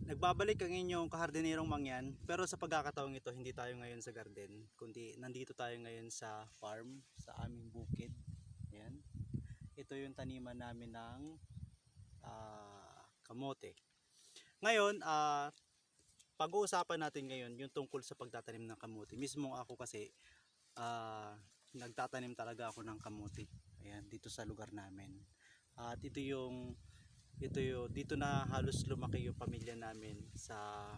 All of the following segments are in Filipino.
Nagbabalik ang inyong kahardinerong mangyan, pero sa pagkakataong ito hindi tayo ngayon sa garden, kundi nandito tayo ngayon sa farm, sa aming bukid. Ayan. Ito yung taniman namin ng kamote. Ngayon, pag-uusapan natin ngayon yung tungkol sa pagtatanim ng kamote. Mismo ako kasi nagtatanim talaga ako ng kamote. Ayan, dito sa lugar namin. At dito na halos lumaki yung pamilya namin sa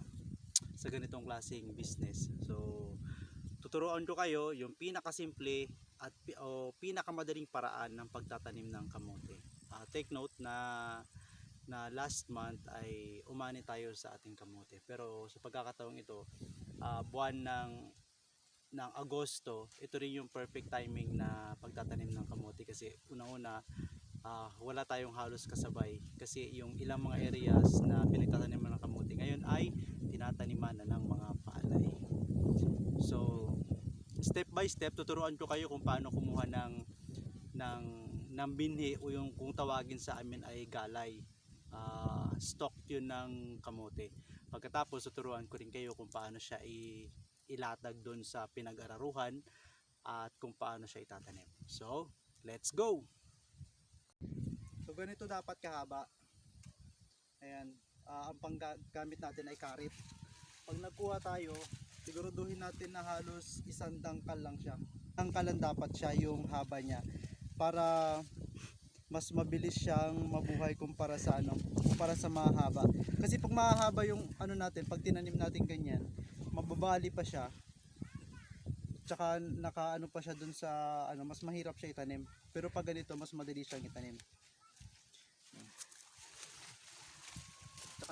ganitong klaseng business. So tuturuan ko kayo yung pinakasimple at pinakamadaling paraan ng pagtatanim ng kamote. Take note na last month ay umani tayo sa ating kamote, pero sa pagkakataong ito, buwan ng Agosto, ito rin yung perfect timing na pagtatanim ng kamote kasi unang-una wala tayong halos kasabay kasi yung ilang mga areas na pinagtataniman ng kamote ngayon ay tinataniman na ng mga palay. So step by step tuturuan ko kayo kung paano kumuha ng binhi, o yung kung tawagin sa amin ay galay, stock yun ng kamote. Pagkatapos tuturuan ko rin kayo kung paano siya ilatag doon sa pinag-araruhan at kung paano siya itatanim. So let's go! So ganito dapat kahaba. Ayan, ang panggamit natin ay karit. Pag nagkuha tayo, siguraduhin natin na halos isang dangkal lang siya. Dangkalan dapat siya yung haba niya para mas mabilis siyang mabuhay kumpara sa mahaba. Kasi pag mahaba yung natin, pag tinanim natin ganyan, mababali pa siya. Tsaka nakaano pa siya dun sa mas mahirap siya itanim. Pero pag ganito, mas madali siyang itanim.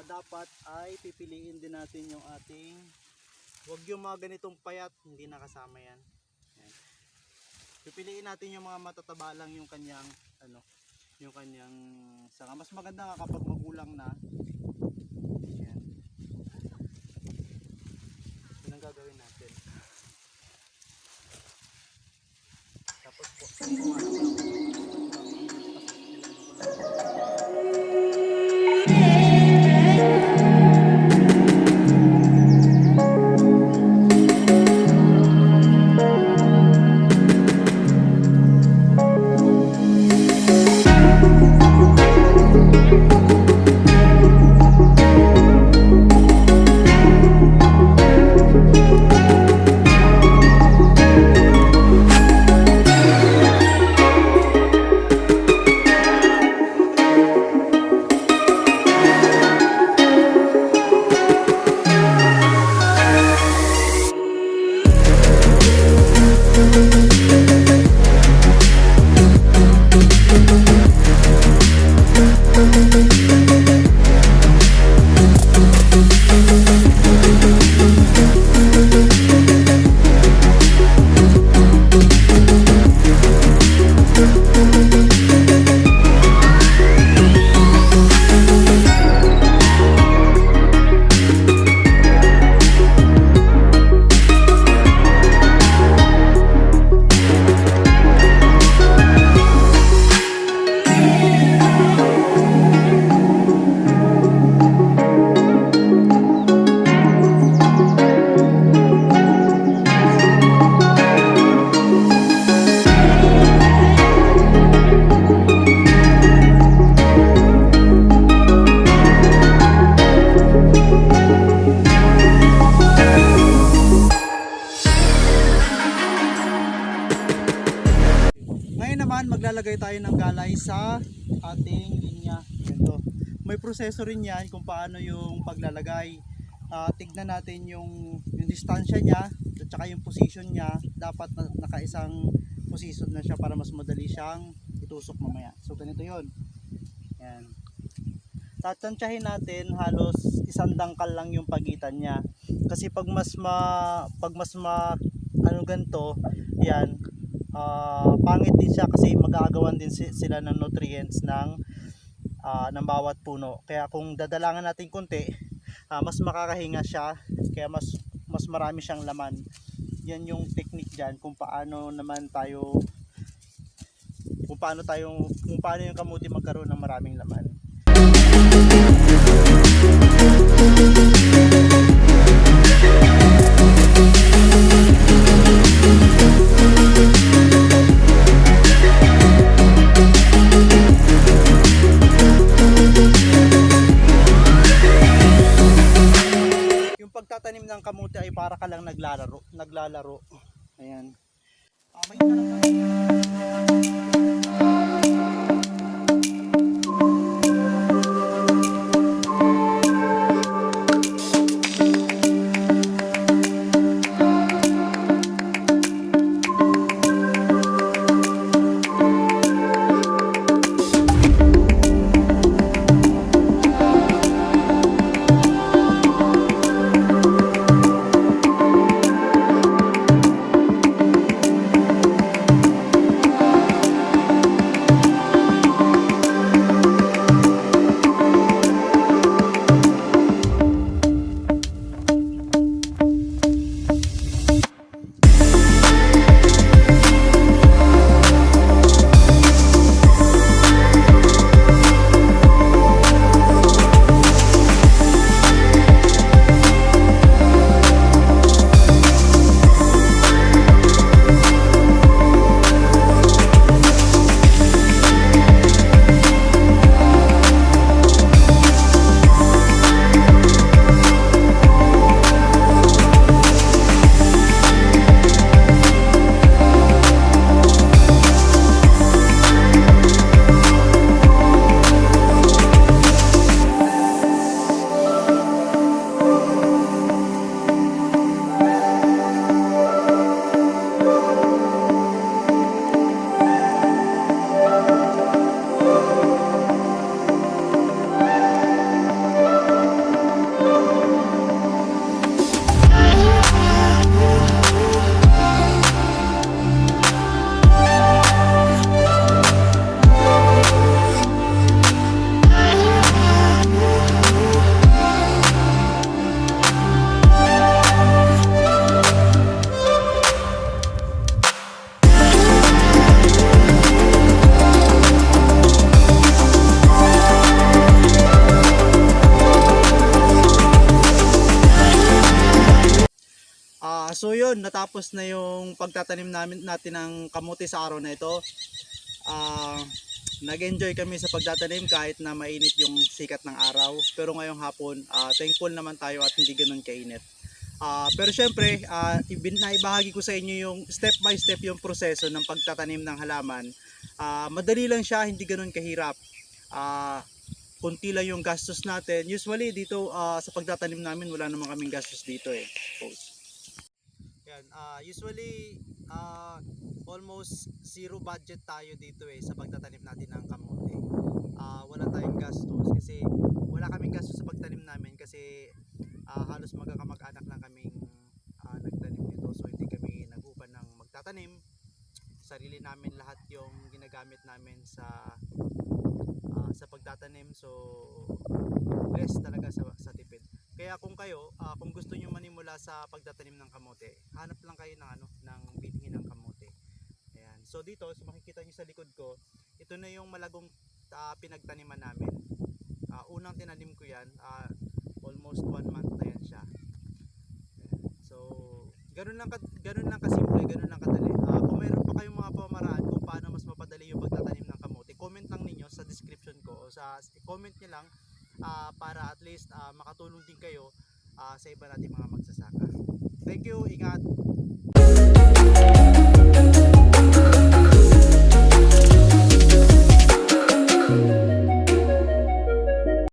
Dapat ay pipiliin din natin yung ating, wag yung mga ganitong payat, hindi nakasama yan. Ayan. Pipiliin natin yung mga matataba lang yung kanyang sanga. Mas maganda nga kapag magulang na. Ayan. Yun ang gagawin natin. Tapos po maglalagay tayo ng galay sa ating linya. Ganito. May proseso rin yan kung paano yung paglalagay. Tignan natin yung distansya niya at saka yung position niya. Dapat nakaisang position na siya para mas madali siyang itusok mamaya. So ganito yun. Yan. Tatansyahin natin halos isang dangkal lang yung pagitan niya. Kasi pag mas ganito, yan, pangit din siya kasi magagawan din sila ng nutrients ng bawat puno. Kaya kung dadalangan natin konti, mas makakahinga siya, kaya mas marami siyang laman. Yan yung technique diyan kung paano yung kamuti magkaroon ng maraming laman. pagtatanim ng kamote ay para ka lang naglalaro. Ayan. May ka lang so yun, natapos na yung pagtatanim natin ng kamote sa araw na ito. Nag-enjoy kami sa pagtatanim kahit na mainit yung sikat ng araw. Pero ngayong hapon, thankful naman tayo at hindi ganun kainit. Pero syempre, naibahagi ko sa inyo yung step by step yung proseso ng pagtatanim ng halaman. Madali lang siya, hindi ganun kahirap. Kunti lang yung gastos natin. Usually dito sa pagtatanim namin, wala naman kaming gastos dito eh. Yan, usually almost zero budget tayo dito eh sa pagtatanim natin ng kamote. Wala tayong gastos kasi wala kaming gastos sa pagtanim namin kasi halos magkakamag-anak lang kaming nagtanim nito, so hindi kami nag-upan ng magtatanim. Sarili namin lahat yung ginagamit namin sa pagtatanim, so less talaga sa tipid. Kaya kung kayo, kung gusto niyo manimula sa pagtatanim ng kamote, hanap lang kayo ng binhi ng kamote. Ayan. So dito, so makikita niyo sa likod ko, ito na yung malagong pinagtaniman namin. Unang tinanim ko yan, almost 1 month na yan siya. Ayan. So ganun lang kasimple, ganun lang kadali. Kung mayroon pa kayong mga pamaraan kung paano mas mapadali yung pagtatanim ng kamote, comment lang ninyo sa description ko o comment niyo lang para at least makatulong din kayo sa iba nating mga magsasaka. Thank you, ingat!